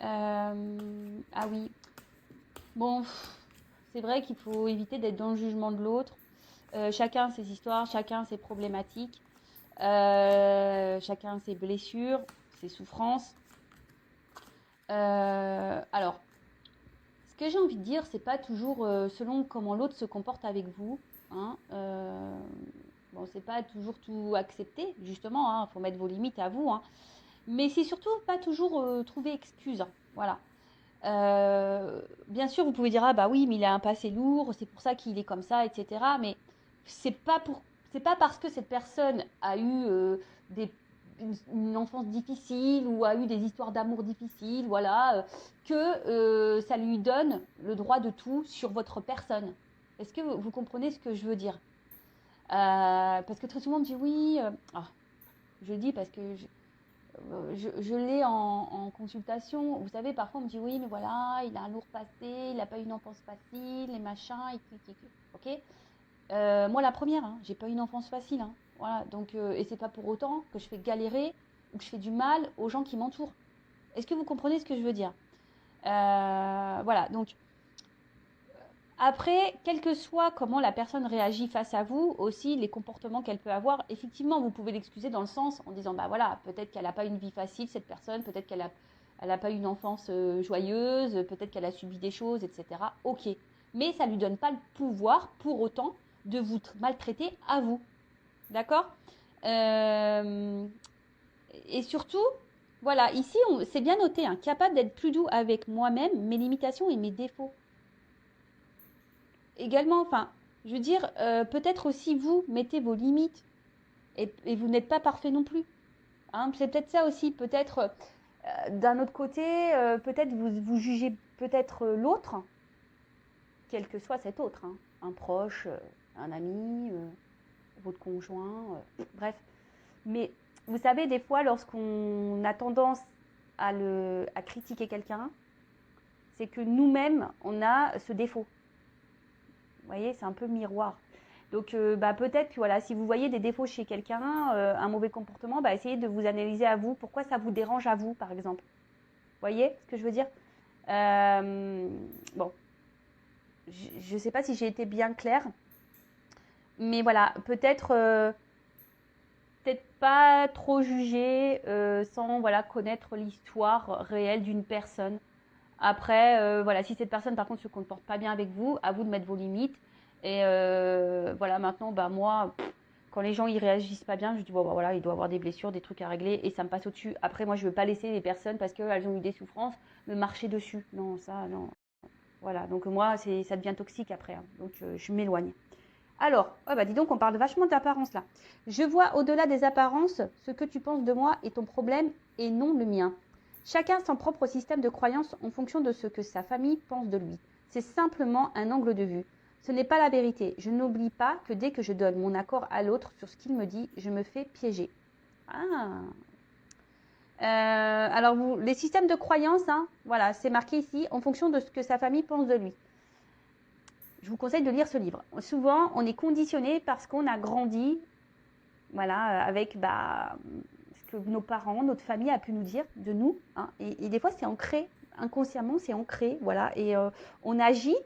Ah oui. Bon, c'est vrai qu'il faut éviter d'être dans le jugement de l'autre. Chacun ses histoires, chacun ses problématiques, chacun ses blessures, ses souffrances. Alors, ce que j'ai envie de dire, c'est pas toujours selon comment l'autre se comporte avec vous. Hein, bon, c'est pas toujours tout accepté, justement. Il faut mettre vos limites à vous. Hein, mais c'est surtout pas toujours trouver excuse. Hein, voilà. Bien sûr, vous pouvez dire ah bah oui, mais il a un passé lourd, c'est pour ça qu'il est comme ça, etc. Mais c'est pas pour, c'est pas parce que cette personne a eu des, une enfance difficile ou a eu des histoires d'amour difficiles, voilà, que ça lui donne le droit de tout sur votre personne. Est-ce que vous comprenez ce que je veux dire? Parce que très souvent on me dit oui. Je dis parce que je l'ai en consultation. Vous savez, parfois on me dit oui, mais voilà, il a un lourd passé, il n'a pas eu une enfance facile, les machins, ok. Moi, la première, hein, j'ai pas eu une enfance facile. Hein, voilà, donc, et c'est pas pour autant que je fais galérer ou que je fais du mal aux gens qui m'entourent. Est-ce que vous comprenez ce que je veux dire? Voilà, donc après, quel que soit comment la personne réagit face à vous, aussi les comportements qu'elle peut avoir, effectivement, vous pouvez l'excuser dans le sens en disant, bah voilà, peut-être qu'elle n'a pas une vie facile, cette personne, peut-être qu'elle n'a pas eu une enfance joyeuse, peut-être qu'elle a subi des choses, etc. Ok. Mais ça ne lui donne pas le pouvoir, pour autant, de vous maltraiter à vous. D'accord. Et surtout, voilà, ici, c'est bien noté, hein, capable d'être plus doux avec moi-même, mes limitations et mes défauts également, enfin, je veux dire, peut-être aussi vous mettez vos limites et vous n'êtes pas parfait non plus. Hein, c'est peut-être ça aussi, peut-être d'un autre côté, peut-être vous jugez peut-être l'autre, quel que soit cet autre, hein, un proche, un ami, votre conjoint, bref. Mais vous savez, des fois, lorsqu'on a tendance à critiquer quelqu'un, c'est que nous-mêmes, on a ce défaut. Vous voyez, c'est un peu miroir. Donc, peut-être que voilà, si vous voyez des défauts chez quelqu'un, un mauvais comportement, essayez de vous analyser à vous. Pourquoi ça vous dérange à vous, par exemple? Vous voyez ce que je veux dire? Bon, je ne sais pas si j'ai été bien claire, mais voilà, peut-être pas trop juger sans voilà, connaître l'histoire réelle d'une personne. Après, voilà, si cette personne, par contre, se comporte pas bien avec vous, à vous de mettre vos limites. Et voilà, maintenant, moi, quand les gens ils réagissent pas bien, je dis bon, voilà, il doit avoir des blessures, des trucs à régler, et ça me passe au-dessus. Après, moi, je veux pas laisser les personnes parce qu'elles ont eu des souffrances me marcher dessus. Non, ça, non. Voilà, donc moi, ça devient toxique après. Hein. Donc, je m'éloigne. Alors, dis donc, on parle vachement d'apparence là. Je vois au-delà des apparences, ce que tu penses de moi est ton problème et non le mien. Chacun son propre système de croyance en fonction de ce que sa famille pense de lui. C'est simplement un angle de vue. Ce n'est pas la vérité. Je n'oublie pas que dès que je donne mon accord à l'autre sur ce qu'il me dit, je me fais piéger. Ah. Alors, les systèmes de croyance, hein, voilà, c'est marqué ici, en fonction de ce que sa famille pense de lui. Je vous conseille de lire ce livre. Souvent, on est conditionné parce qu'on a grandi, voilà, avec ce que nos parents, notre famille a pu nous dire de nous. Hein, et des fois, c'est ancré, inconsciemment, c'est ancré, voilà. Et on agit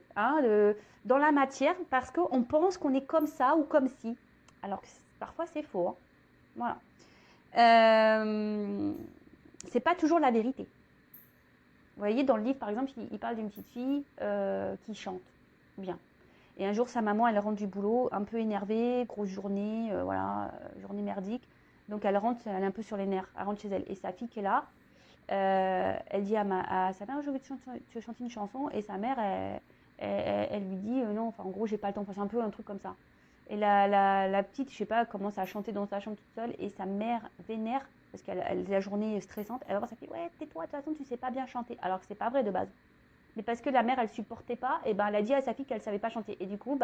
dans la matière parce qu'on pense qu'on est comme ça ou comme ci. Alors que parfois, c'est faux. Hein, voilà. C'est pas toujours la vérité. Vous voyez, dans le livre, par exemple, il parle d'une petite fille qui chante bien. Et un jour, sa maman, elle rentre du boulot, un peu énervée, grosse journée, journée merdique. Donc elle rentre, elle est un peu sur les nerfs, elle rentre chez elle. Et sa fille qui est là, elle dit à sa mère, je vais te chanter une chanson. Et sa mère, elle lui dit, non, enfin en gros, j'ai pas le temps. Enfin, c'est un peu un truc comme ça. Et la petite, je sais pas, commence à chanter dans sa chambre toute seule. Et sa mère vénère, parce qu'elle la journée est stressante. Elle va voir sa fille, ouais, tais-toi, de toute façon, tu sais pas bien chanter. Alors que c'est pas vrai de base. Mais parce que la mère, elle supportait pas, et elle a dit à sa fille qu'elle savait pas chanter. Et du coup,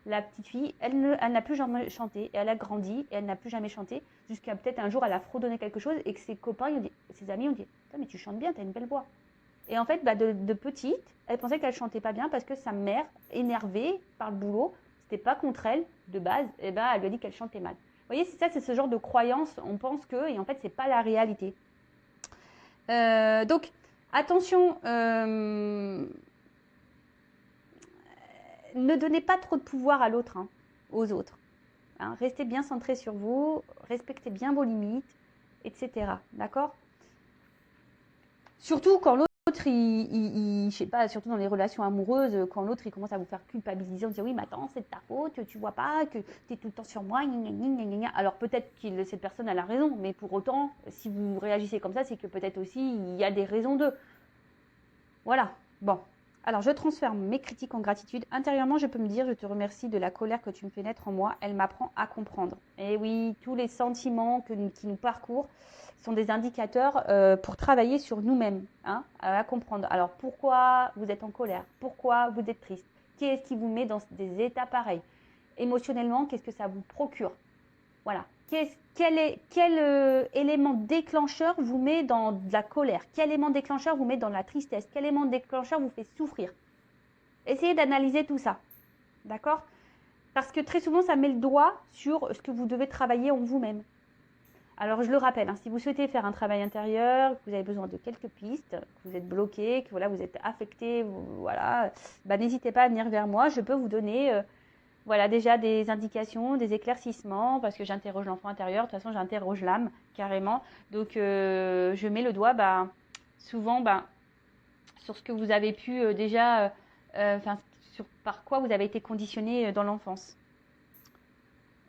la petite fille, elle n'a plus jamais chanté. Et elle a grandi, et elle n'a plus jamais chanté. Jusqu'à peut-être un jour, elle a fredonné quelque chose, et que ses copains, ses amis ont dit, mais tu chantes bien, t'as une belle voix. Et en fait, de petite, elle pensait qu'elle chantait pas bien parce que sa mère, énervée par le boulot, c'était pas contre elle de base, et elle lui a dit qu'elle chantait mal. Vous voyez, c'est ce genre de croyance. On pense que, et en fait, c'est pas la réalité. Donc, Attention, ne donnez pas trop de pouvoir à l'autre, hein, aux autres. Hein. Restez bien centré sur vous, respectez bien vos limites, etc. D'accord? Surtout quand l'autre, je sais pas, surtout dans les relations amoureuses, quand l'autre il commence à vous faire culpabiliser, on dit oui, mais attends, c'est de ta faute, tu vois pas que tu es tout le temps sur moi, gna, gna, gna, gna. Alors peut-être que cette personne elle a raison, mais pour autant, si vous réagissez comme ça, c'est que peut-être aussi il y a des raisons d'eux. Voilà, bon. Alors, je transforme mes critiques en gratitude. Intérieurement, je peux me dire, je te remercie de la colère que tu me fais naître en moi. Elle m'apprend à comprendre. Et oui, tous les sentiments qui nous parcourent sont des indicateurs pour travailler sur nous-mêmes, hein, à comprendre. Alors, pourquoi vous êtes en colère? Pourquoi vous êtes triste? Qu'est-ce qui vous met dans des états pareils? Émotionnellement, qu'est-ce que ça vous procure? Voilà. Quel élément déclencheur vous met dans de la colère? Quel élément déclencheur vous met dans la tristesse? Quel élément déclencheur vous fait souffrir? Essayez d'analyser tout ça. D'accord? Parce que très souvent, ça met le doigt sur ce que vous devez travailler en vous-même. Alors, je le rappelle, hein, si vous souhaitez faire un travail intérieur, que vous avez besoin de quelques pistes, que vous êtes bloqué, que voilà, vous êtes affecté, voilà, bah, n'hésitez pas à venir vers moi. Je peux vous donner voilà déjà des indications, des éclaircissements, parce que j'interroge l'enfant intérieur. De toute façon, j'interroge l'âme carrément. Donc, je mets le doigt souvent sur ce que vous avez pu déjà, par quoi vous avez été conditionné dans l'enfance.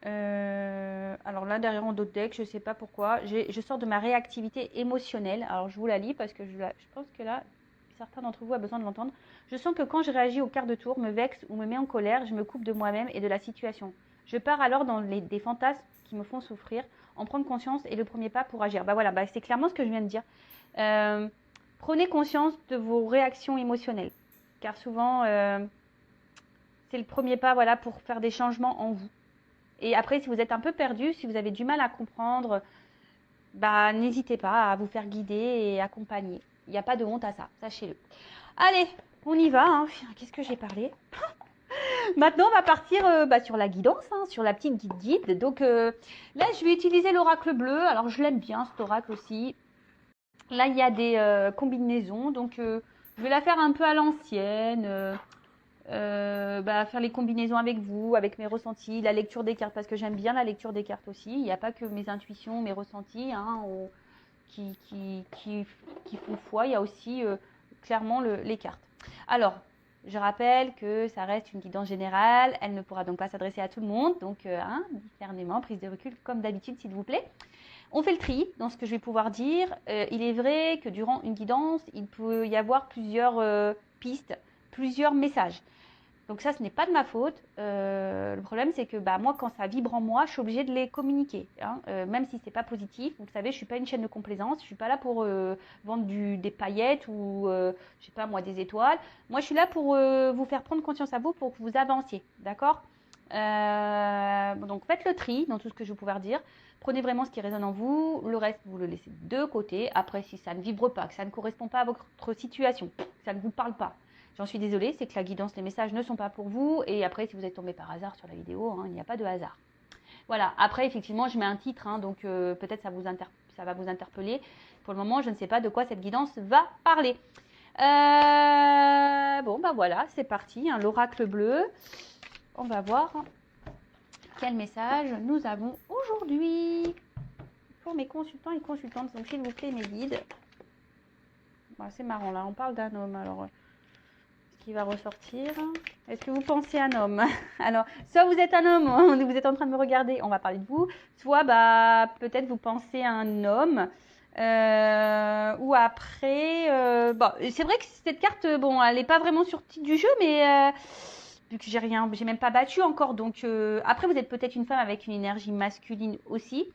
Alors là, derrière en d'autres decks, je ne sais pas pourquoi. Je sors de ma réactivité émotionnelle. Alors, je vous la lis parce que je pense que là, certains d'entre vous ont besoin de l'entendre. Je sens que quand je réagis au quart de tour, me vexe ou me mets en colère, je me coupe de moi-même et de la situation. Je pars alors dans des fantasmes qui me font souffrir, en prendre conscience est le premier pas pour agir. Voilà, c'est clairement ce que je viens de dire. Prenez conscience de vos réactions émotionnelles, car souvent, c'est le premier pas voilà, pour faire des changements en vous. Et après, si vous êtes un peu perdu, si vous avez du mal à comprendre, n'hésitez pas à vous faire guider et accompagner. Il n'y a pas de honte à ça, sachez-le. Allez, on y va. Hein. Qu'est-ce que j'ai parlé? Maintenant, on va partir sur la guidance, hein, sur la petite guide. Donc là, je vais utiliser l'oracle bleu. Alors, je l'aime bien, cet oracle aussi. Là, il y a des combinaisons. Donc, je vais la faire un peu à l'ancienne. Faire les combinaisons avec vous, avec mes ressentis, la lecture des cartes, parce que j'aime bien la lecture des cartes aussi. Il n'y a pas que mes intuitions, mes ressentis qui font foi, il y a aussi clairement les cartes. Alors, je rappelle que ça reste une guidance générale, elle ne pourra donc pas s'adresser à tout le monde, donc discernement, prise de recul comme d'habitude s'il vous plaît. On fait le tri dans ce que je vais pouvoir dire. Il est vrai que durant une guidance, il peut y avoir plusieurs pistes, plusieurs messages. Donc ça, ce n'est pas de ma faute. Le problème, c'est que moi, quand ça vibre en moi, je suis obligée de les communiquer. Hein, même si ce n'est pas positif. Vous savez, je ne suis pas une chaîne de complaisance. Je ne suis pas là pour vendre des paillettes ou, je sais pas moi, des étoiles. Moi, je suis là pour vous faire prendre conscience à vous pour que vous avanciez. D'accord? Donc, faites le tri dans tout ce que je vais pouvoir dire. Prenez vraiment ce qui résonne en vous. Le reste, vous le laissez de côté. Après, si ça ne vibre pas, que ça ne correspond pas à votre situation, que ça ne vous parle pas, j'en suis désolée, c'est que la guidance, les messages ne sont pas pour vous. Et après, si vous êtes tombé par hasard sur la vidéo, il n'y a pas de hasard. Voilà, après, effectivement, je mets un titre, donc peut-être ça va vous interpeller. Pour le moment, je ne sais pas de quoi cette guidance va parler. Voilà, c'est parti, l'oracle bleu. On va voir quel message nous avons aujourd'hui pour mes consultants et consultantes. Donc, s'il vous plaît, mes guides. C'est marrant, là, on parle d'un homme, alors... qui va ressortir. Est-ce que vous pensez à un homme? Alors, soit vous êtes un homme, vous êtes en train de me regarder, on va parler de vous. Soit, peut-être vous pensez à un homme. Ou après... c'est vrai que cette carte, elle n'est pas vraiment sortie du jeu, mais vu que j'ai même pas battu encore. Donc, après, vous êtes peut-être une femme avec une énergie masculine aussi.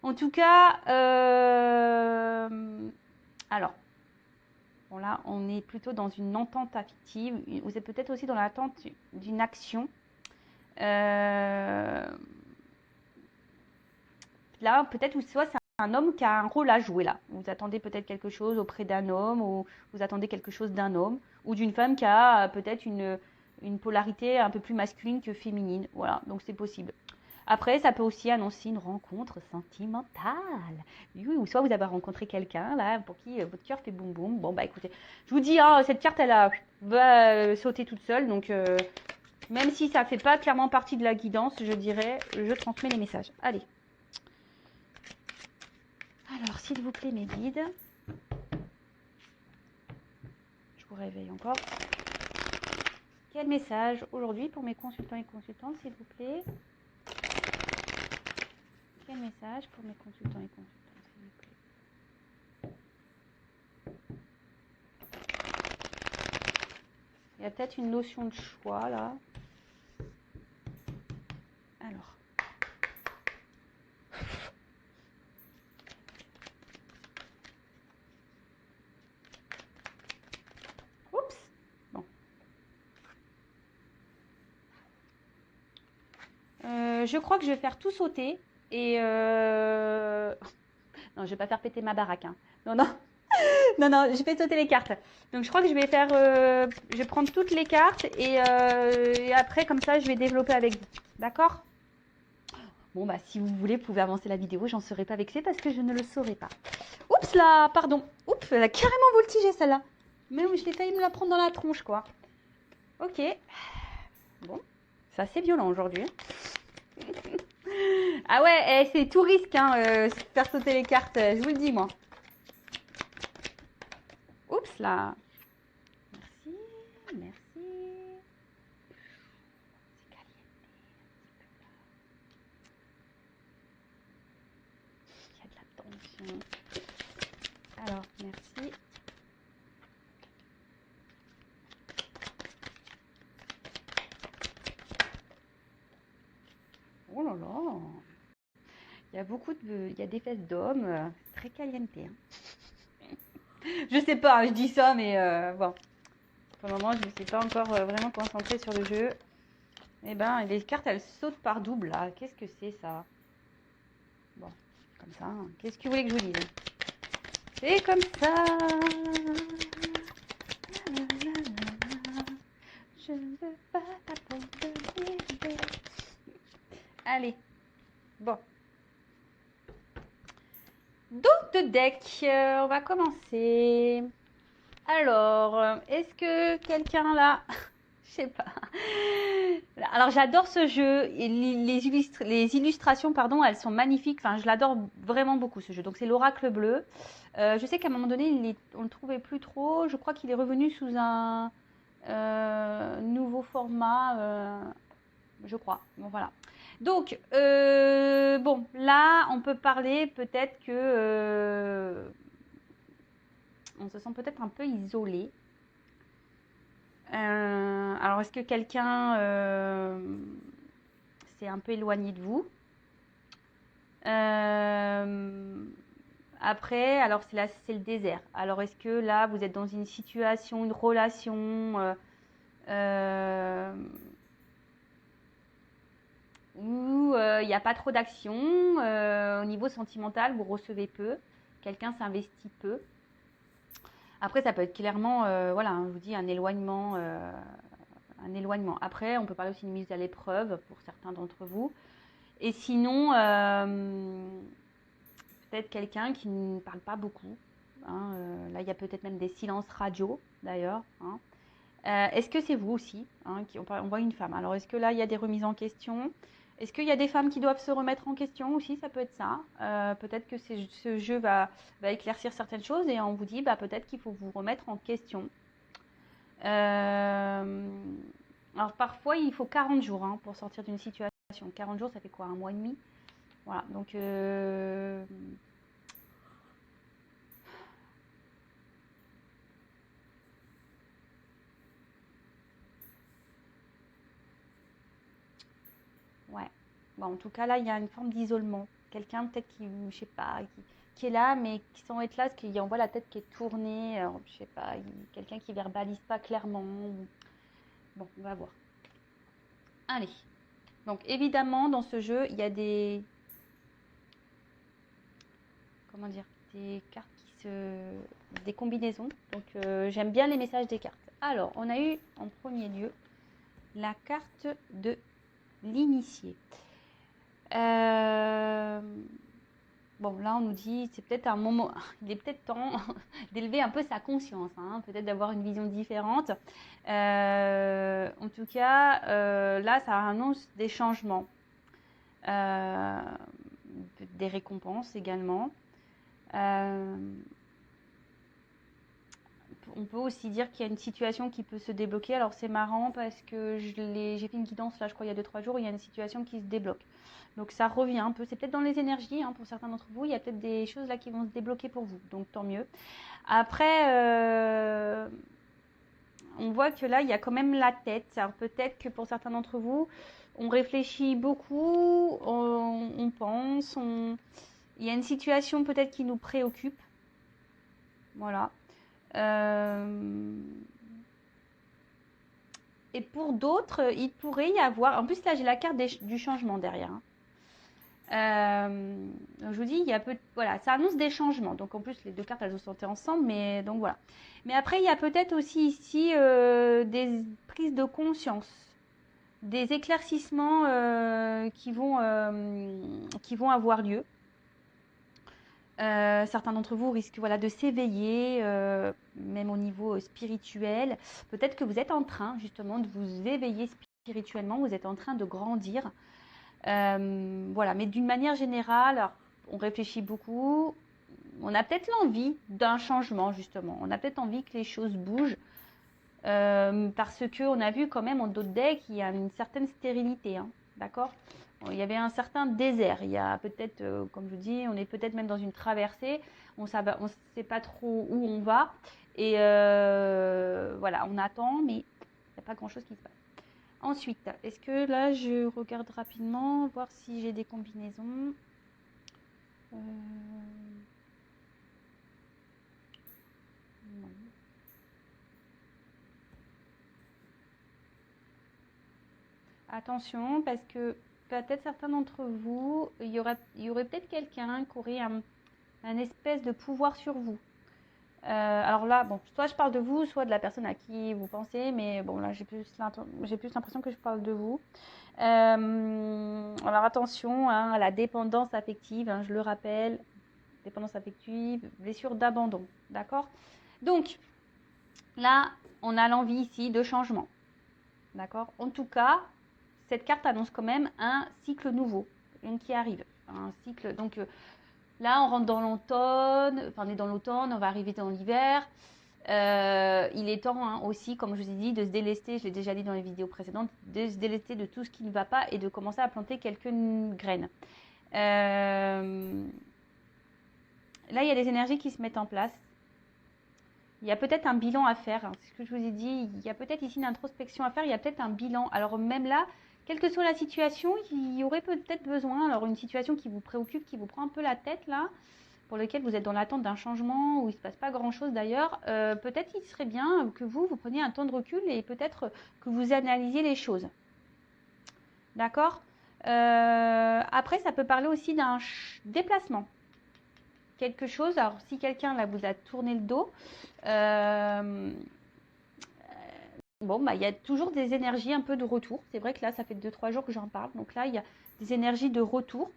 En tout cas, alors... Bon, là, on est plutôt dans une entente affective. Vous êtes peut-être aussi dans l'attente d'une action. Là, peut-être, soit c'est un homme qui a un rôle à jouer là. Vous attendez peut-être quelque chose auprès d'un homme, ou vous attendez quelque chose d'un homme, ou d'une femme qui a peut-être une polarité un peu plus masculine que féminine. Voilà, donc c'est possible. Après, ça peut aussi annoncer une rencontre sentimentale. Oui, ou soit vous avez rencontré quelqu'un là pour qui votre cœur fait boum boum. Bon bah écoutez, je vous dis, hein, cette carte va sauter toute seule. Donc même si ça fait pas clairement partie de la guidance, je dirais, je transmets les messages. Allez. Alors s'il vous plaît mes guides, je vous réveille encore. Quel message aujourd'hui pour mes consultants et consultantes, s'il vous plaît? Quel message pour mes consultants et consultantes, s'il vous plaît? Il y a peut-être une notion de choix là. Alors. Oups. Bon. Je crois que je vais faire tout sauter et non, je vais pas faire péter ma baraque. Hein. Non, non. Non, non, je vais sauter les cartes. Donc, je crois que je vais faire... je vais prendre toutes les cartes et après, comme ça, je vais développer avec vous. D'accord? Bon, bah, si vous voulez, vous pouvez avancer la vidéo. J'en serai pas vexée parce que je ne le saurai pas. Oups là, pardon. Oups, elle a carrément voltigé celle-là. Mais oui, je l'ai failli me la prendre dans la tronche, quoi. Ok. Bon, c'est assez violent aujourd'hui. Ah ouais, c'est tout risque, hein, faire sauter les cartes. Je vous le dis, moi. Oups là. Merci, merci. C'est caliente. Il y a de la tension. Alors, merci. Oh là là. Il y a il y a des fesses d'hommes. Très caliente. Hein. Je sais pas, hein, je dis ça, mais bon. Pour le moment, je ne me suis pas encore vraiment concentrée sur le jeu. Eh ben, les cartes, elles sautent par double, là. Qu'est-ce que c'est, ça? Bon, comme ça. Hein. Qu'est-ce que vous voulez que je vous dise? C'est comme ça. Je ne veux pas t'abandonner. Allez. Bon. Donc, de deck, on va commencer. Alors, est-ce que quelqu'un là... Je sais pas. Alors, j'adore ce jeu. Et les illustrations, pardon, elles sont magnifiques. Enfin, je l'adore vraiment beaucoup, ce jeu. Donc, c'est l'Oracle bleu. Je sais qu'à un moment donné, on ne le trouvait plus trop. Je crois qu'il est revenu sous un nouveau format, je crois. Bon, voilà. Donc, bon, là, on peut parler peut-être que... on se sent peut-être un peu isolé. Alors, est-ce que quelqu'un s'est un peu éloigné de vous? Après, alors c'est le désert. Alors, est-ce que là, vous êtes dans une situation, une relation où il n'y a pas trop d'action au niveau sentimental, vous recevez peu, quelqu'un s'investit peu. Après, ça peut être clairement, voilà, je vous dis, un éloignement. Après, on peut parler aussi d'une mise à l'épreuve pour certains d'entre vous. Et sinon, peut-être quelqu'un qui ne parle pas beaucoup. Hein, là, il y a peut-être même des silences radio, d'ailleurs. Hein. Est-ce que c'est vous aussi hein, on voit une femme. Alors, est-ce que là, il y a des remises en question? Est-ce qu'il y a des femmes qui doivent se remettre en question aussi? Ça peut être ça. Peut-être que ce jeu va éclaircir certaines choses et on vous dit peut-être qu'il faut vous remettre en question. Alors, parfois, il faut 40 jours hein, pour sortir d'une situation. 40 jours, ça fait quoi? Un mois et demi? Voilà, donc... ouais. Bon, en tout cas, là, il y a une forme d'isolement. Quelqu'un, peut-être, qui, je sais pas, qui est là, mais qui sans être là, parce qu'il envoie la tête qui est tournée. Alors, je sais pas, quelqu'un qui verbalise pas clairement. Bon, on va voir. Allez. Donc, évidemment, dans ce jeu, il y a des... comment dire? Des cartes des combinaisons. Donc, j'aime bien les messages des cartes. Alors, on a eu, en premier lieu, la carte de l'initié. Euh, Bon, là, on nous dit, c'est peut-être un moment, il est peut-être temps d'élever un peu sa conscience, hein, peut-être d'avoir une vision différente. En tout cas, là, ça annonce des changements, euh, des récompenses également. On peut aussi dire qu'il y a une situation qui peut se débloquer. Alors c'est marrant parce que j'ai fait une guidance là, je crois, il y a 2-3 jours, il y a une situation qui se débloque. Donc ça revient un peu. C'est peut-être dans les énergies, hein, pour certains d'entre vous. Il y a peut-être des choses là qui vont se débloquer pour vous. Donc tant mieux. Après, on voit que là, il y a quand même la tête. Alors peut-être que pour certains d'entre vous, on réfléchit beaucoup, on pense, il y a une situation peut-être qui nous préoccupe. Voilà. Et pour d'autres, il pourrait y avoir. En plus, là, j'ai la carte du changement derrière, hein. Je vous dis, il y a voilà, ça annonce des changements. Donc en plus, les deux cartes, elles sont ensemble, mais donc voilà. Mais après, il y a peut-être aussi ici des prises de conscience, des éclaircissements qui vont avoir lieu. Certains d'entre vous risquent voilà, de s'éveiller, même au niveau spirituel. Peut-être que vous êtes en train justement de vous éveiller spirituellement, vous êtes en train de grandir. Voilà, mais d'une manière générale, alors, on réfléchit beaucoup. On a peut-être l'envie d'un changement justement. On a peut-être envie que les choses bougent. Parce qu'on a vu quand même en d'autres decks, il y a une certaine stérilité, hein, d'accord? Il y avait un certain désert. Il y a peut-être, comme je vous dis, on est peut-être même dans une traversée. On ne sait pas trop où on va. Et voilà, on attend, mais il n'y a pas grand-chose qui se passe. Ensuite, est-ce que là, je regarde rapidement, voir si j'ai des combinaisons. Non. Attention, parce que peut-être certains d'entre vous, il y aurait peut-être quelqu'un qui aurait un espèce de pouvoir sur vous. Alors là, bon, soit je parle de vous, soit de la personne à qui vous pensez, mais bon, là, j'ai plus l'impression que je parle de vous. Alors attention, hein, à la dépendance affective, hein, je le rappelle, dépendance affective, blessure d'abandon, d'accord? Donc, là, on a l'envie ici de changement, d'accord? En tout cas, cette carte annonce quand même un cycle nouveau, une qui arrive, un cycle. Donc là, on rentre dans l'automne, enfin on est dans l'automne, on va arriver dans l'hiver. Il est temps, hein, aussi, comme je vous ai dit, de se délester, je l'ai déjà dit dans les vidéos précédentes, de se délester de tout ce qui ne va pas et de commencer à planter quelques graines. Là, il y a des énergies qui se mettent en place. Il y a peut-être un bilan à faire, hein, c'est ce que je vous ai dit. Il y a peut-être ici une introspection à faire, il y a peut-être un bilan. Alors même là, quelle que soit la situation, il y aurait peut-être besoin, alors une situation qui vous préoccupe, qui vous prend un peu la tête là, pour lequel vous êtes dans l'attente d'un changement, où il ne se passe pas grand-chose d'ailleurs, peut-être il serait bien que vous preniez un temps de recul et peut-être que vous analysiez les choses. D'accord? Après, ça peut parler aussi d'un déplacement. Quelque chose, alors si quelqu'un là vous a tourné le dos, bon, bah, il y a toujours des énergies un peu de retour. C'est vrai que là, ça fait 2-3 jours que j'en parle. Donc là, il y a des énergies de retour.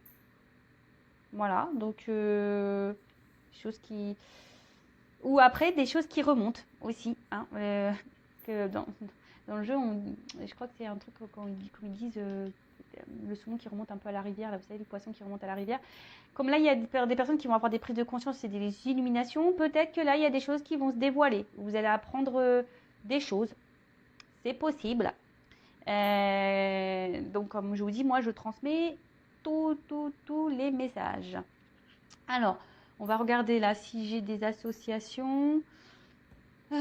Voilà, donc choses qui... Ou après, des choses qui remontent aussi, hein, que dans le jeu, je crois que c'est un truc qu'on dise le saumon qui remonte un peu à la rivière, là, vous savez, le poisson qui remonte à la rivière. Comme là, il y a des personnes qui vont avoir des prises de conscience, c'est des illuminations. Peut-être que là, il y a des choses qui vont se dévoiler. Vous allez apprendre des choses. C'est possible. Donc, comme je vous dis, moi, je transmets tous les messages. Alors, on va regarder là si j'ai des associations. J'ai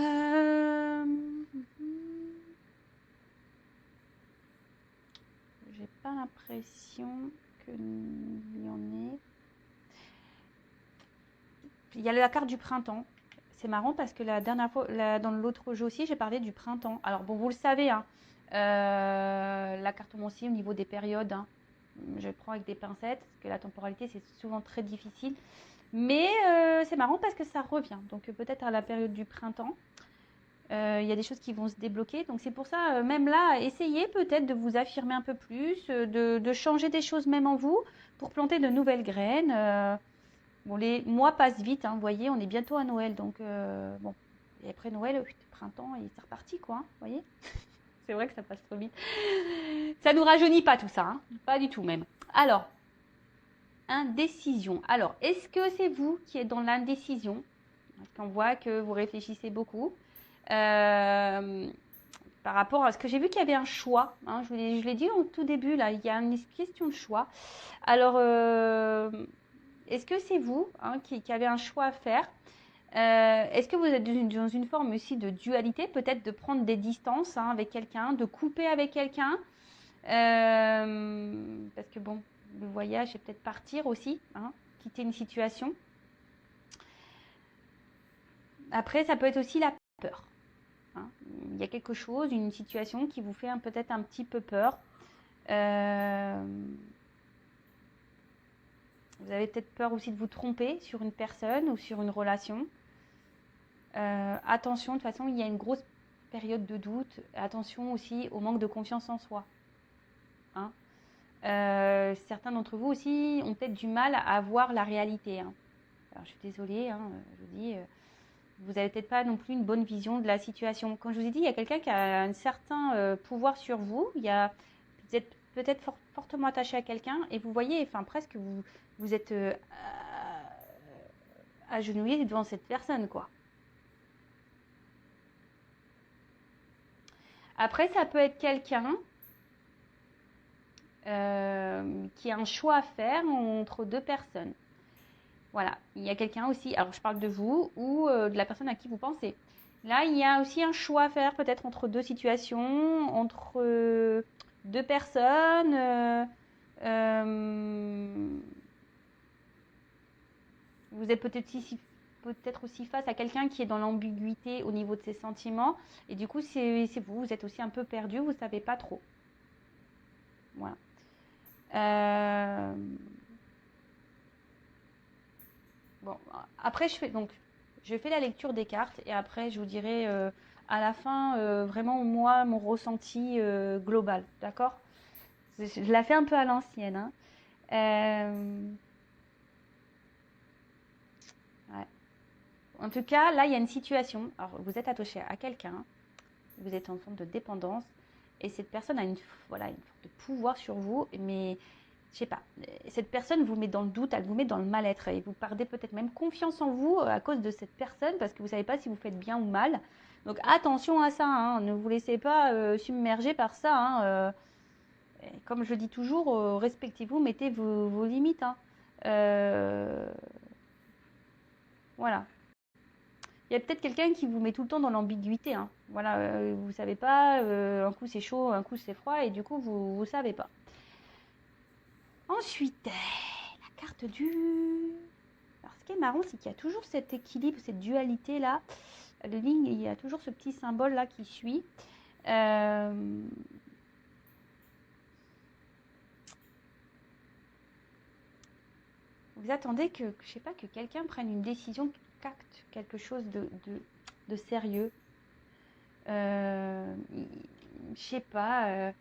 pas l'impression qu'il y en ait. Il y a la carte du printemps. C'est marrant parce que la dernière fois, dans l'autre jeu aussi, j'ai parlé du printemps. Alors bon, vous le savez, hein, la carte aussi au niveau des périodes, hein, je prends avec des pincettes, parce que la temporalité, c'est souvent très difficile. Mais c'est marrant parce que ça revient. Donc peut-être à la période du printemps. Il y a des choses qui vont se débloquer. Donc c'est pour ça, même là, essayez peut-être de vous affirmer un peu plus, de changer des choses même en vous pour planter de nouvelles graines. Bon, les mois passent vite, hein, vous voyez, on est bientôt à Noël. Donc bon, et après Noël, printemps, et c'est reparti, quoi. Hein, vous voyez. C'est vrai que ça passe trop vite. Ça nous rajeunit pas tout ça, hein, pas du tout même. Alors, indécision. Alors, est-ce que c'est vous qui êtes dans l'indécision? Parce qu'on voit que vous réfléchissez beaucoup. Par rapport à ce que j'ai vu qu'il y avait un choix. Hein, je l'ai dit au tout début, là, il y a une question de choix. Alors, est-ce que c'est vous hein, qui avez un choix à faire? Est-ce que vous êtes dans une forme aussi de dualité, peut-être de prendre des distances hein, avec quelqu'un, de couper avec quelqu'un parce que bon, le voyage, c'est peut-être partir aussi, hein, quitter une situation. Après, ça peut être aussi la peur. Hein. Il y a quelque chose, une situation qui vous fait peut-être un petit peu peur. Vous avez peut-être peur aussi de vous tromper sur une personne ou sur une relation. Attention, de toute façon, il y a une grosse période de doute. Attention aussi au manque de confiance en soi. Hein. Certains d'entre vous aussi ont peut-être du mal à voir la réalité. Hein. Alors, je suis désolée, hein, je vous dis, vous n'avez peut-être pas non plus une bonne vision de la situation. Comme je vous ai dit, il y a quelqu'un qui a un certain pouvoir sur vous. Vous êtes peut-être fortement attaché à quelqu'un et vous voyez, enfin presque, vous êtes agenouillé devant cette personne, quoi. Après, ça peut être quelqu'un qui a un choix à faire entre deux personnes. Voilà, il y a quelqu'un aussi, alors je parle de vous ou de la personne à qui vous pensez. Là, il y a aussi un choix à faire peut-être entre deux situations, entre deux personnes. Vous êtes peut-être aussi face à quelqu'un qui est dans l'ambiguïté au niveau de ses sentiments. Et du coup, c'est vous êtes aussi un peu perdu, vous ne savez pas trop. Voilà. Bon, après, je fais la lecture des cartes et après, je vous dirai à la fin vraiment moi mon ressenti global, d'accord? Je la fais un peu à l'ancienne. Hein. Ouais. En tout cas, là, il y a une situation. Alors, vous êtes attaché à quelqu'un, vous êtes en forme de dépendance et cette personne a une forme de pouvoir sur vous, mais je sais pas, cette personne vous met dans le doute, elle vous met dans le mal-être et vous perdez peut-être même confiance en vous à cause de cette personne parce que vous ne savez pas si vous faites bien ou mal. Donc attention à ça, hein, ne vous laissez pas submerger par ça. Hein, comme je dis toujours, respectez-vous, mettez vos limites. Hein. Voilà. Il y a peut-être quelqu'un qui vous met tout le temps dans l'ambiguïté. Hein. Voilà, vous ne savez pas, un coup c'est chaud, un coup c'est froid et du coup vous ne savez pas. Ensuite, la carte du... Alors, ce qui est marrant, c'est qu'il y a toujours cet équilibre, cette dualité-là. De ligne, il y a toujours ce petit symbole-là qui suit. Vous attendez que, je sais pas, que quelqu'un prenne une décision, qu'acte quelque chose de sérieux. Je sais pas...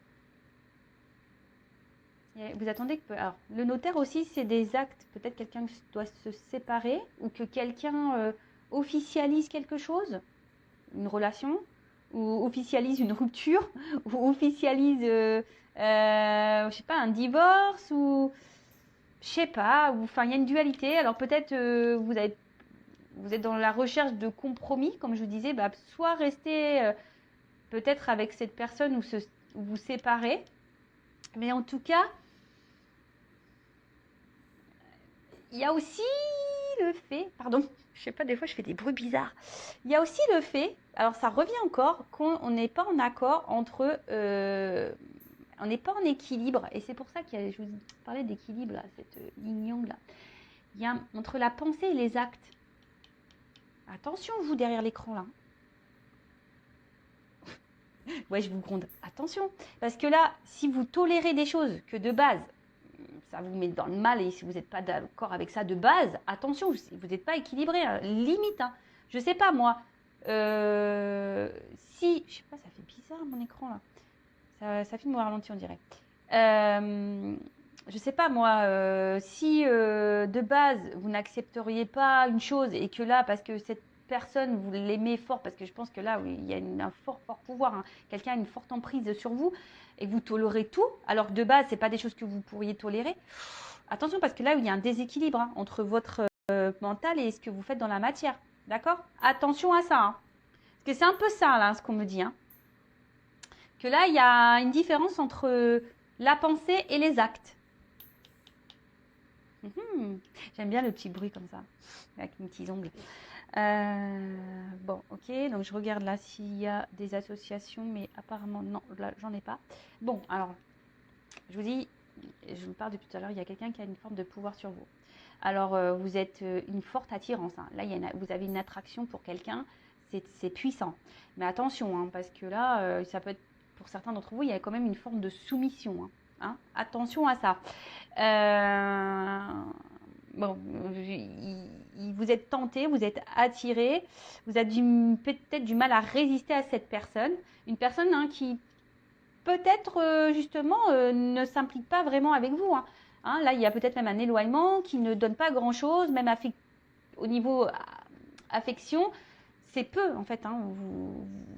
Vous attendez que... Alors, le notaire aussi, c'est des actes. Peut-être quelqu'un doit se séparer ou que quelqu'un officialise quelque chose, une relation, ou officialise une rupture, ou officialise, je sais pas, un divorce, ou je sais pas, ou enfin, il y a une dualité. Alors peut-être vous êtes dans la recherche de compromis, comme je vous disais, bah, soit rester peut-être avec cette personne ou vous séparer, mais en tout cas... Il y a aussi le fait, pardon, je sais pas, des fois je fais des bruits bizarres. Il y a aussi le fait, alors ça revient encore, qu'on n'est pas en accord entre, on n'est pas en équilibre, et c'est pour ça que je vous parlais d'équilibre là, cette yin yang là. Il y a entre la pensée et les actes. Attention vous derrière l'écran là. Ouais, je vous gronde. Attention, parce que là, si vous tolérez des choses que de base ça vous met dans le mal et si vous n'êtes pas d'accord avec ça de base, attention, vous n'êtes pas équilibré, hein, limite. Hein. Je sais pas moi, Si, je sais pas, ça fait bizarre mon écran là. Ça filme au ralenti, on dirait. Je sais pas moi, si de base vous n'accepteriez pas une chose et que là, parce que cette personne, vous l'aimez fort, parce que je pense que là, oui, il y a un fort pouvoir, hein. Quelqu'un a une forte emprise sur vous et vous tolérez tout, alors que de base, c'est pas des choses que vous pourriez tolérer. Attention, parce que là, il y a un déséquilibre, hein, entre votre mental et ce que vous faites dans la matière. D'accord? Attention à ça, hein. Parce que c'est un peu ça, là, ce qu'on me dit, hein. Que là, il y a une différence entre la pensée et les actes. J'aime bien le petit bruit comme ça, avec mes petits ongles. Bon, ok, donc je regarde là s'il y a des associations, mais apparemment, non, là, j'en ai pas. Bon, alors, je vous dis, je vous parle depuis tout à l'heure, il y a quelqu'un qui a une forme de pouvoir sur vous. Alors, vous êtes une forte attirance, hein. Là, vous avez une attraction pour quelqu'un, c'est puissant. Mais attention, hein, parce que là, ça peut être, pour certains d'entre vous, il y a quand même une forme de soumission, hein, hein. Attention à ça. Bon, vous êtes tenté, vous êtes attiré, vous avez peut-être du mal à résister à cette personne. Une personne, hein, qui peut-être justement ne s'implique pas vraiment avec vous, hein. Hein, là, il y a peut-être même un éloignement qui ne donne pas grand-chose, même au niveau affection, c'est peu en fait, hein.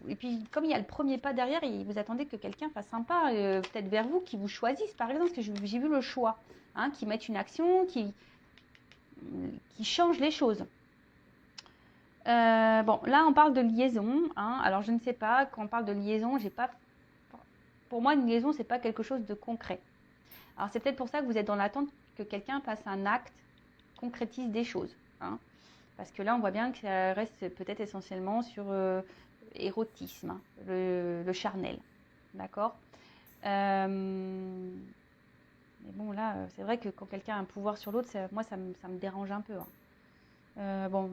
Et puis comme il y a le premier pas derrière, vous attendez que quelqu'un fasse un pas, peut-être vers vous, qui vous choisisse par exemple, parce que j'ai vu le choix, hein, qui mette une action, qui change les choses. Bon, là on parle de liaison, hein. Alors je ne sais pas, quand on parle de liaison, pour moi une liaison c'est pas quelque chose de concret. Alors c'est peut-être pour ça que vous êtes dans l'attente que quelqu'un fasse un acte, concrétise des choses, hein. Parce que là on voit bien que ça reste peut-être essentiellement sur érotisme, hein, le charnel, d'accord. Mais bon là c'est vrai que quand quelqu'un a un pouvoir sur l'autre, moi ça me dérange un peu, hein. Bon,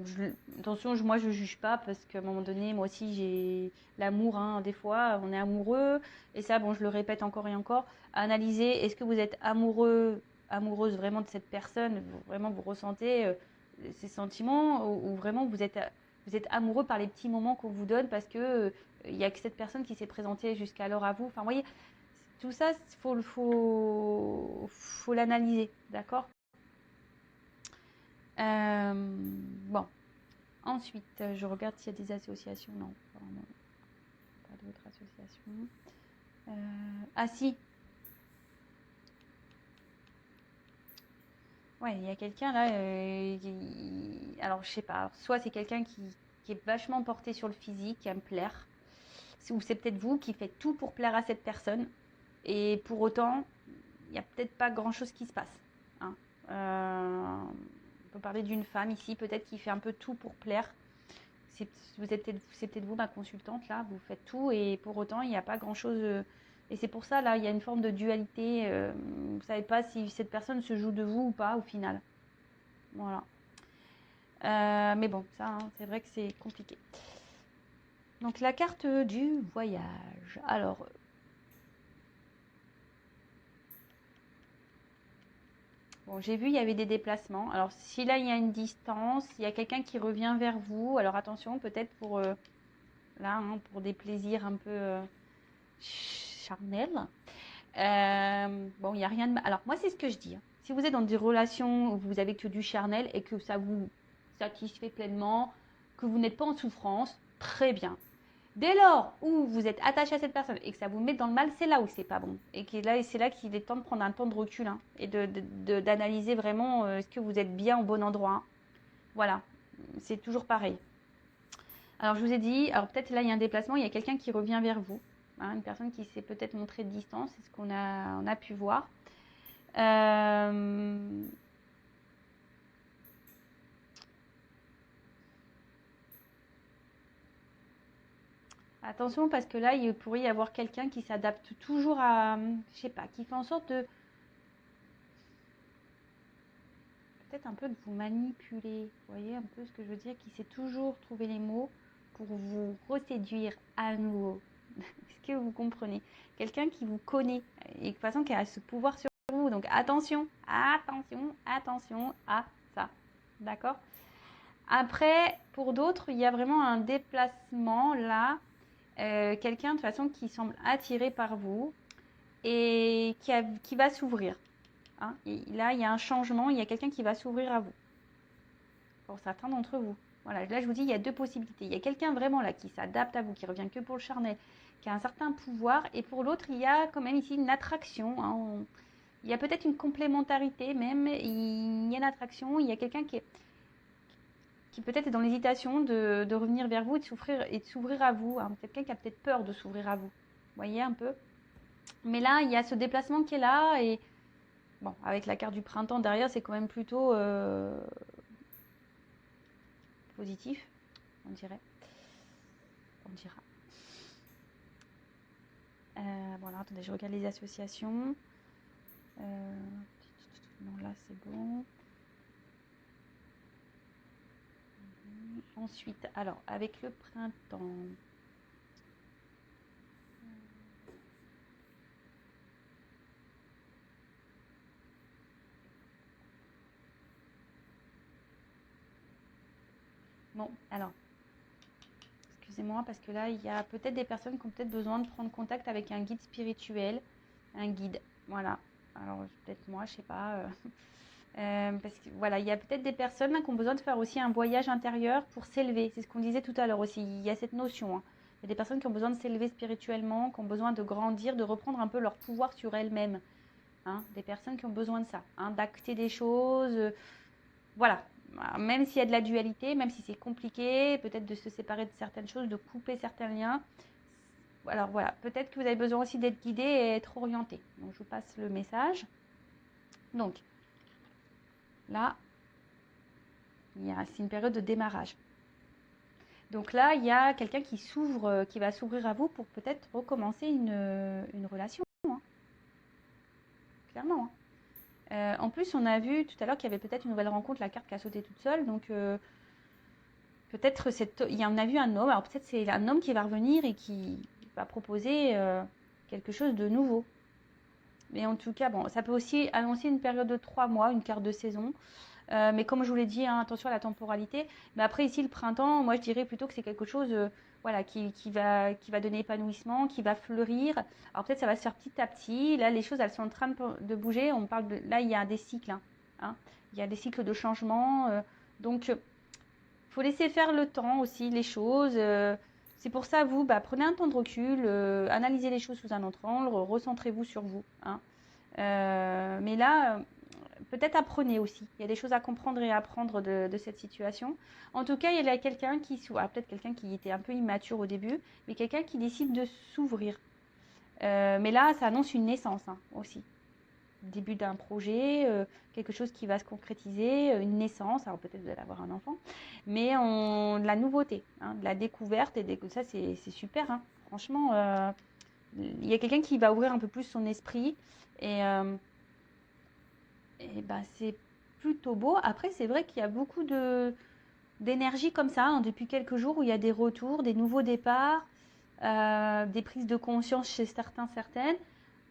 attention, moi je juge pas parce qu'à un moment donné, moi aussi j'ai l'amour, hein, des fois on est amoureux et ça, bon, je le répète encore et encore. Analysez, est-ce que vous êtes amoureuse vraiment de cette personne, vraiment vous ressentez ces sentiments ou vraiment vous êtes amoureux par les petits moments qu'on vous donne parce que il y a que cette personne qui s'est présentée jusqu'alors à vous. Enfin, vous voyez, tout ça, faut l'analyser, d'accord. Bon. Ensuite, je regarde s'il y a des associations. Non, pas d'autres associations. Ah si. Ouais, il y a quelqu'un là. Alors, je sais pas. Soit c'est quelqu'un qui est vachement porté sur le physique, qui aime plaire. Ou c'est peut-être vous qui faites tout pour plaire à cette personne. Et pour autant, il n'y a peut-être pas grand-chose qui se passe, hein. On peut parler d'une femme ici, peut-être qui fait un peu tout pour plaire. C'est peut-être vous, ma consultante, là, vous faites tout et pour autant, il n'y a pas grand-chose. Et c'est pour ça, là, il y a une forme de dualité. Vous ne savez pas si cette personne se joue de vous ou pas au final. Voilà. Mais bon, ça, hein, c'est vrai que c'est compliqué. Donc, la carte du voyage. Alors, bon, j'ai vu, il y avait des déplacements. Alors, si là, il y a une distance, il y a quelqu'un qui revient vers vous. Alors, attention, peut-être pour, là, hein, pour des plaisirs un peu charnels. Bon, il n'y a rien de mal. Alors, moi, c'est ce que je dis, hein. Si vous êtes dans des relations où vous avez que du charnel et que ça vous satisfait pleinement, que vous n'êtes pas en souffrance, très bien. Dès lors où vous êtes attaché à cette personne et que ça vous met dans le mal, c'est là où c'est pas bon. Et c'est là qu'il est temps de prendre un temps de recul, hein, et d'analyser vraiment est-ce que vous êtes bien au bon endroit, hein. Voilà, c'est toujours pareil. Alors, je vous ai dit, alors peut-être là, il y a un déplacement, il y a quelqu'un qui revient vers vous, hein, une personne qui s'est peut-être montrée de distance, c'est ce qu'on a pu voir. Attention parce que là, il pourrait y avoir quelqu'un qui s'adapte toujours à, je sais pas, qui fait en sorte de, peut-être un peu de vous manipuler. Vous voyez un peu ce que je veux dire, qui sait toujours trouver les mots pour vous reséduire à nouveau. Est-ce que vous comprenez? Quelqu'un qui vous connaît et de toute façon qui a ce pouvoir sur vous. Donc attention, attention, attention à ça. D'accord? Après, pour d'autres, il y a vraiment un déplacement là. Quelqu'un de toute façon qui semble attiré par vous et qui va s'ouvrir. Hein. Là, il y a un changement, il y a quelqu'un qui va s'ouvrir à vous. Pour certains d'entre vous. Voilà, là je vous dis, il y a deux possibilités. Il y a quelqu'un vraiment là qui s'adapte à vous, qui revient que pour le charnel, qui a un certain pouvoir. Et pour l'autre, il y a quand même ici une attraction. Hein. Il y a peut-être une complémentarité même. Il y a une attraction. Il y a quelqu'un qui peut-être est dans l'hésitation de revenir vers vous et de s'ouvrir à vous. Hein. Quelqu'un qui a peut-être peur de s'ouvrir à vous. Vous voyez un peu. Mais là, il y a ce déplacement qui est là. Et bon, avec la carte du printemps derrière, c'est quand même plutôt positif, on dirait. On dira. Voilà, attendez, je regarde les associations. Non, là, c'est bon. Ensuite, alors, avec le printemps. Bon, alors, excusez-moi, parce que là, il y a peut-être des personnes qui ont peut-être besoin de prendre contact avec un guide spirituel. Un guide, voilà. Alors, peut-être moi, je sais pas. Parce que voilà, il y a peut-être des personnes là, qui ont besoin de faire aussi un voyage intérieur pour s'élever. C'est ce qu'on disait tout à l'heure aussi. Il y a cette notion. Hein. Il y a des personnes qui ont besoin de s'élever spirituellement, qui ont besoin de grandir, de reprendre un peu leur pouvoir sur elles-mêmes. Hein. Des personnes qui ont besoin de ça, hein, d'acter des choses. Voilà. Même s'il y a de la dualité, même si c'est compliqué, peut-être de se séparer de certaines choses, de couper certains liens. Alors voilà, peut-être que vous avez besoin aussi d'être guidé et être orienté. Donc je vous passe le message. Donc là, c'est une période de démarrage. Donc là, il y a quelqu'un qui va s'ouvrir à vous pour peut-être recommencer une relation. Hein. Clairement. Hein. En plus, on a vu tout à l'heure qu'il y avait peut-être une nouvelle rencontre, la carte qui a sauté toute seule. Donc peut-être il y en a vu un homme. Alors peut-être c'est un homme qui va revenir et qui va proposer quelque chose de nouveau. Mais en tout cas, bon, ça peut aussi annoncer une période de 3 mois, une carte de saison. Mais comme je vous l'ai dit, hein, attention à la temporalité. Mais après, ici, le printemps, moi, je dirais plutôt que c'est quelque chose voilà, qui va donner épanouissement, qui va fleurir. Alors peut-être ça va se faire petit à petit. Là, les choses, elles sont en train de bouger. On parle là, il y a des cycles. Hein. Il y a des cycles de changement. Donc, il faut laisser faire le temps aussi, les choses. C'est pour ça, vous, prenez un temps de recul, analysez les choses sous un autre angle, recentrez-vous sur vous. Hein. Mais là, peut-être apprenez aussi. Il y a des choses à comprendre et à apprendre de cette situation. En tout cas, il y a quelqu'un peut-être quelqu'un qui était un peu immature au début, mais quelqu'un qui décide de s'ouvrir. Mais là, ça annonce une naissance hein, aussi. Début d'un projet, quelque chose qui va se concrétiser, une naissance. Alors peut-être vous allez avoir un enfant, mais de la nouveauté, hein, de la découverte et ça, c'est super. Hein. Franchement, il y a quelqu'un qui va ouvrir un peu plus son esprit et c'est plutôt beau. Après, c'est vrai qu'il y a beaucoup d'énergie comme ça hein, depuis quelques jours où il y a des retours, des nouveaux départs, des prises de conscience chez certains, certaines.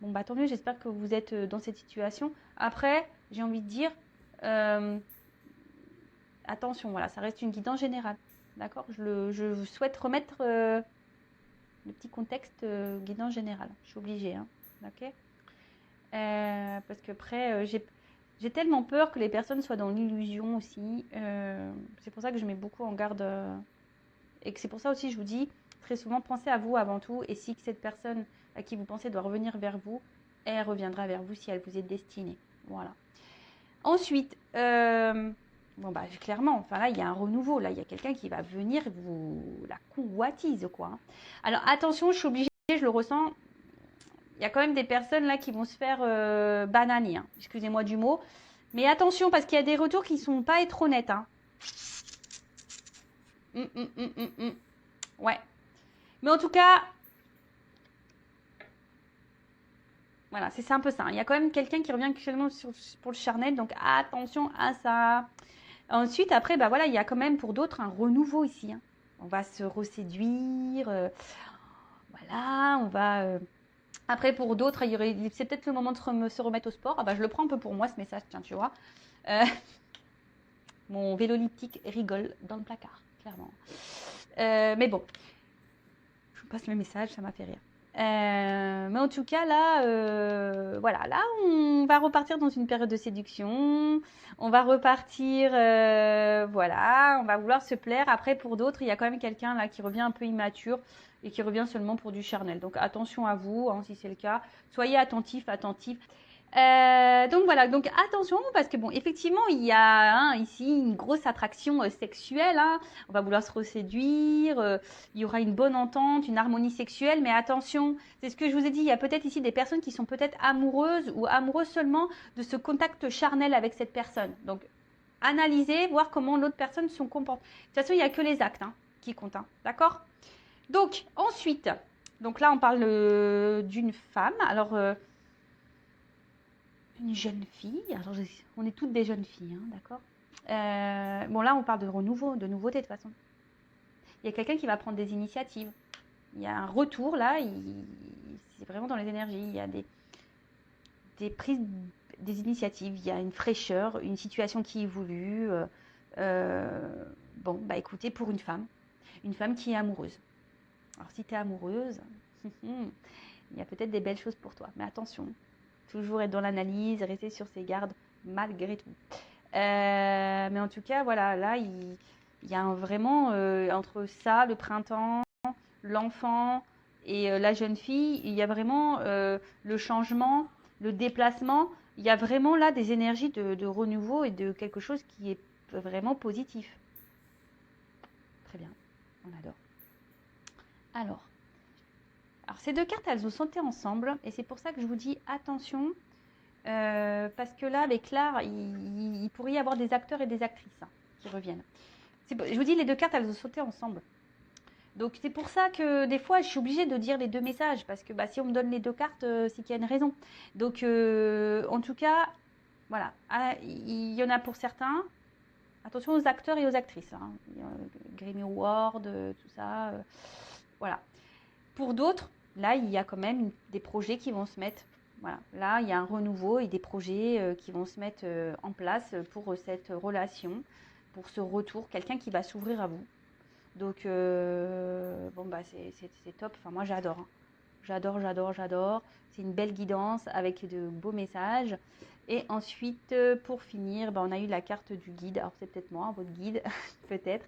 Bon, tant mieux, j'espère que vous êtes dans cette situation. Après, j'ai envie de dire, attention, voilà, ça reste une guidance générale. D'accord. Je souhaite remettre le petit contexte guidance générale. Je suis obligée. Hein, ok. Parce qu'après, j'ai tellement peur que les personnes soient dans l'illusion aussi. C'est pour ça que je mets beaucoup en garde. Et que c'est pour ça aussi, je vous dis, très souvent, pensez à vous avant tout. Et si cette personne à qui vous pensez doit revenir vers vous, elle reviendra vers vous si elle vous est destinée. Voilà. Ensuite, clairement, enfin là, il y a un renouveau. Là, il y a quelqu'un qui va venir vous la convoitise, quoi. Alors, attention, je suis obligée, je le ressens. Il y a quand même des personnes là qui vont se faire bananer. Hein. Excusez-moi du mot. Mais attention, parce qu'il y a des retours qui ne sont pas être honnêtes. Hein. Ouais. Mais en tout cas, voilà, c'est un peu ça. Il y a quand même quelqu'un qui revient actuellement pour le charnel. Donc attention à ça. Ensuite, après, voilà, il y a quand même pour d'autres un renouveau ici. Hein. On va se reséduire. Voilà, on va... Après, pour d'autres, c'est peut-être le moment de se remettre au sport. Je le prends un peu pour moi, ce message, tiens, tu vois. Mon vélo elliptique rigole dans le placard, clairement. Mais bon, je vous passe le message, ça m'a fait rire. Mais en tout cas, là, voilà, là, on va repartir dans une période de séduction. On va repartir, voilà, on va vouloir se plaire. Après, pour d'autres, il y a quand même quelqu'un là qui revient un peu immature et qui revient seulement pour du charnel. Donc, attention à vous, hein, si c'est le cas. Soyez attentifs, attentifs. Donc voilà, donc attention parce que bon, effectivement, il y a ici une grosse attraction sexuelle. Hein. On va vouloir se reséduire. Il y aura une bonne entente, une harmonie sexuelle, mais attention, c'est ce que je vous ai dit. Il y a peut-être ici des personnes qui sont peut-être amoureuses ou amoureuses seulement de ce contact charnel avec cette personne. Donc analysez, voir comment l'autre personne se comporte. De toute façon, il n'y a que les actes qui comptent, d'accord? Donc ensuite, donc là on parle d'une femme. Alors une jeune fille. Alors, on est toutes des jeunes filles, hein, d'accord. Bon, là, on parle de renouveau, de nouveauté de toute façon. Il y a quelqu'un qui va prendre des initiatives. Il y a un retour là. C'est vraiment dans les énergies. Il y a des prises, des initiatives. Il y a une fraîcheur, une situation qui évolue. Bon, bah écoutez, pour une femme qui est amoureuse. Alors, si tu es amoureuse, il y a peut-être des belles choses pour toi. Mais attention. Toujours être dans l'analyse, rester sur ses gardes malgré tout. Mais en tout cas, voilà, là, il y a vraiment entre ça, le printemps, l'enfant et la jeune fille, il y a vraiment le changement, le déplacement. Il y a vraiment là des énergies de renouveau et de quelque chose qui est vraiment positif. Très bien, on adore. Alors, ces deux cartes, elles ont sauté ensemble et c'est pour ça que je vous dis attention. Parce que là, avec l'art, il pourrait y avoir des acteurs et des actrices qui reviennent. Je vous dis, les deux cartes, elles ont sauté ensemble. Donc, c'est pour ça que des fois, je suis obligée de dire les deux messages. Parce que si on me donne les deux cartes, c'est qu'il y a une raison. Donc, en tout cas, voilà. Il y en a pour certains. Attention aux acteurs et aux actrices. Grammy Award, tout ça. Voilà. Pour d'autres, là, il y a quand même des projets qui vont se mettre. Voilà. Là, il y a un renouveau et des projets qui vont se mettre en place pour cette relation, pour ce retour, quelqu'un qui va s'ouvrir à vous. Donc, bon, c'est top. Enfin, moi, j'adore. J'adore. C'est une belle guidance avec de beaux messages. Et ensuite, pour finir, on a eu la carte du guide. Alors, c'est peut-être moi, votre guide, peut-être.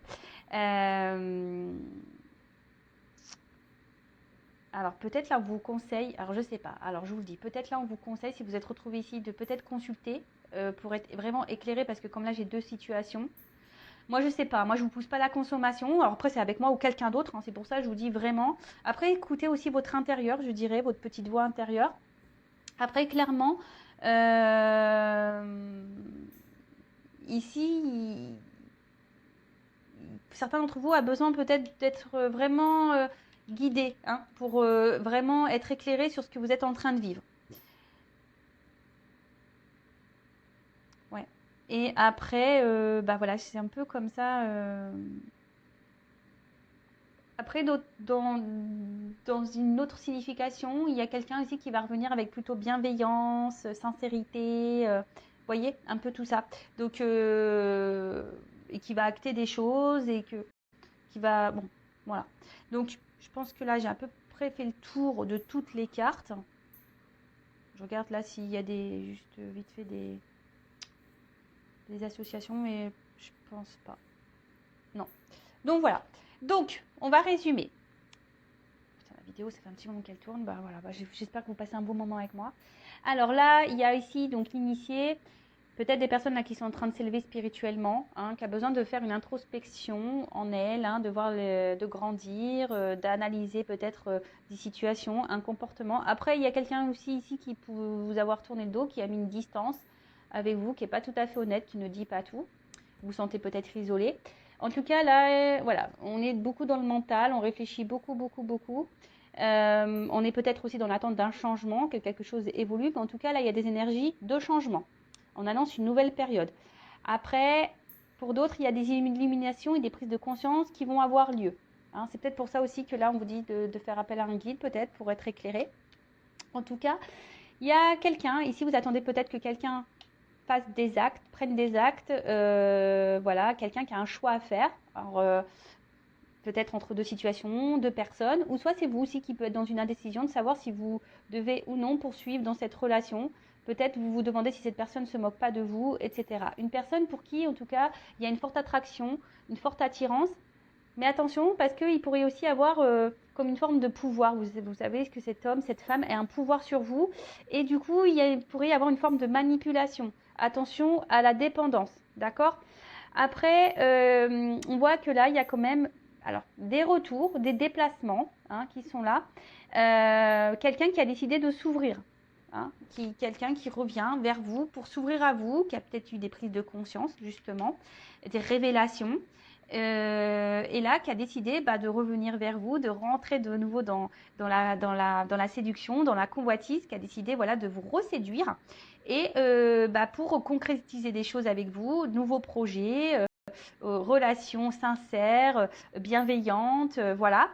Alors peut-être là on vous conseille, alors je sais pas, alors je vous le dis, peut-être là on vous conseille si vous êtes retrouvé ici de peut-être consulter pour être vraiment éclairé parce que comme là j'ai deux situations. Moi je sais pas, moi je vous pousse pas la consommation, alors après c'est avec moi ou quelqu'un d'autre, c'est pour ça que je vous dis vraiment. Après écoutez aussi votre intérieur, je dirais, votre petite voix intérieure. Après clairement, ici, certains d'entre vous a besoin peut-être d'être vraiment guidé pour vraiment être éclairé sur ce que vous êtes en train de vivre. Ouais. Et après, voilà, c'est un peu comme ça. Après, dans une autre signification, il y a quelqu'un ici qui va revenir avec plutôt bienveillance, sincérité, voyez, un peu tout ça. Donc, et qui va acter des choses et qui va... Bon, voilà. Donc, je pense que là, j'ai à peu près fait le tour de toutes les cartes. Je regarde là s'il y a juste vite fait des associations, mais je pense pas. Non. Donc, voilà. Donc, on va résumer. La vidéo, ça fait un petit moment qu'elle tourne. Voilà, j'espère que vous passez un bon moment avec moi. Alors là, il y a ici donc l'initié. Peut-être des personnes là qui sont en train de s'élever spirituellement, qui a besoin de faire une introspection en elle, de voir, de grandir, d'analyser peut-être des situations, un comportement. Après, il y a quelqu'un aussi ici qui peut vous avoir tourné le dos, qui a mis une distance avec vous, qui n'est pas tout à fait honnête, qui ne dit pas tout. Vous vous sentez peut-être isolé. En tout cas, là, voilà, on est beaucoup dans le mental, on réfléchit beaucoup. On est peut-être aussi dans l'attente d'un changement, que quelque chose évolue. Mais en tout cas, là, il y a des énergies de changement. On annonce une nouvelle période. Après, pour d'autres, il y a des illuminations et des prises de conscience qui vont avoir lieu. C'est peut-être pour ça aussi que là, on vous dit de faire appel à un guide, peut-être, pour être éclairé. En tout cas, il y a quelqu'un, ici vous attendez peut-être que quelqu'un fasse des actes, prenne des actes. Voilà, quelqu'un qui a un choix à faire. Alors, peut-être entre deux situations, deux personnes, ou soit c'est vous aussi qui peut être dans une indécision de savoir si vous devez ou non poursuivre dans cette relation. Peut-être vous vous demandez si cette personne ne se moque pas de vous, etc. Une personne pour qui, en tout cas, il y a une forte attraction, une forte attirance. Mais attention, parce qu'il pourrait aussi avoir comme une forme de pouvoir. Vous savez que cet homme, cette femme ait un pouvoir sur vous. Et du coup, il pourrait y avoir une forme de manipulation. Attention à la dépendance, d'accord? Après, on voit que là, il y a quand même alors, des retours, des déplacements hein, qui sont là. Quelqu'un qui a décidé de s'ouvrir. Hein, quelqu'un qui revient vers vous pour s'ouvrir à vous, qui a peut-être eu des prises de conscience, justement, des révélations. Et là, qui a décidé de revenir vers vous, de rentrer de nouveau dans la séduction, dans la convoitise, qui a décidé voilà, de vous reséduire. Et pour concrétiser des choses avec vous, de nouveaux projets, relations sincères, bienveillantes, voilà.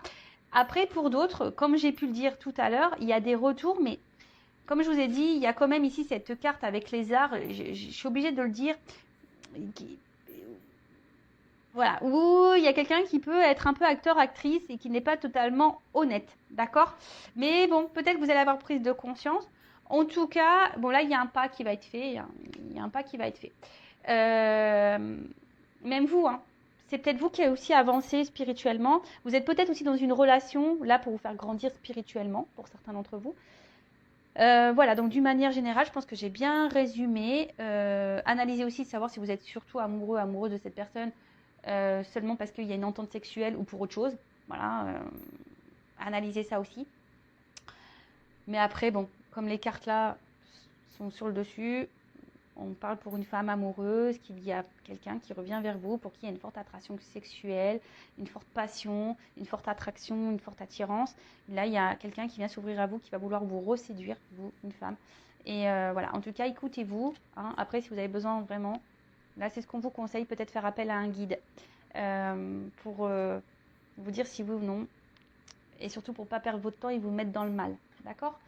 Après, pour d'autres, comme j'ai pu le dire tout à l'heure, il y a des retours, mais comme je vous ai dit, il y a quand même ici cette carte avec les arts, je suis obligée de le dire, voilà, où il y a quelqu'un qui peut être un peu acteur, actrice et qui n'est pas totalement honnête, d'accord? Mais bon, peut-être que vous allez avoir prise de conscience. En tout cas, bon là, il y a un pas qui va être fait, il y a un pas qui va être fait. Même vous, hein, c'est peut-être vous qui avez aussi avancé spirituellement. Vous êtes peut-être aussi dans une relation, là, pour vous faire grandir spirituellement, pour certains d'entre vous. Voilà, donc d'une manière générale, je pense que j'ai bien résumé. Analysez aussi, savoir si vous êtes surtout amoureux, amoureuse de cette personne, seulement parce qu'il y a une entente sexuelle ou pour autre chose. Voilà, analysez ça aussi. Mais après, bon, comme les cartes là sont sur le dessus, on parle pour une femme amoureuse, qu'il y a quelqu'un qui revient vers vous, pour qui il y a une forte attraction sexuelle, une forte passion, une forte attraction, une forte attirance. Là, il y a quelqu'un qui vient s'ouvrir à vous, qui va vouloir vous reséduire, vous, une femme. Et voilà, en tout cas, écoutez-vous. Hein. Après, si vous avez besoin vraiment, là, c'est ce qu'on vous conseille, peut-être faire appel à un guide pour vous dire si oui ou non. Et surtout pour ne pas perdre votre temps et vous mettre dans le mal. D'accord?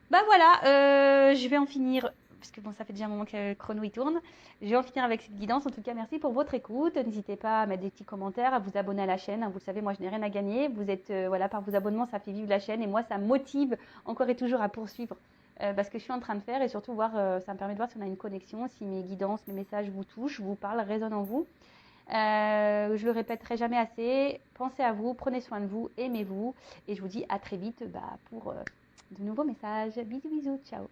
Voilà, je vais en finir, parce que bon, ça fait déjà un moment que le chrono il tourne. Je vais en finir avec cette guidance. En tout cas, merci pour votre écoute. N'hésitez pas à mettre des petits commentaires, à vous abonner à la chaîne. Hein, vous le savez, moi, je n'ai rien à gagner. Vous êtes, voilà, par vos abonnements, ça fait vivre la chaîne. Et moi, ça me motive encore et toujours à poursuivre ce que je suis en train de faire. Et surtout, ça me permet de voir si on a une connexion, si mes guidances, mes messages vous touchent, vous parlent, résonnent en vous. Je le répéterai jamais assez. Pensez à vous, prenez soin de vous, aimez-vous. Et je vous dis à très vite pour de nouveaux messages. Bisous, bisous, ciao.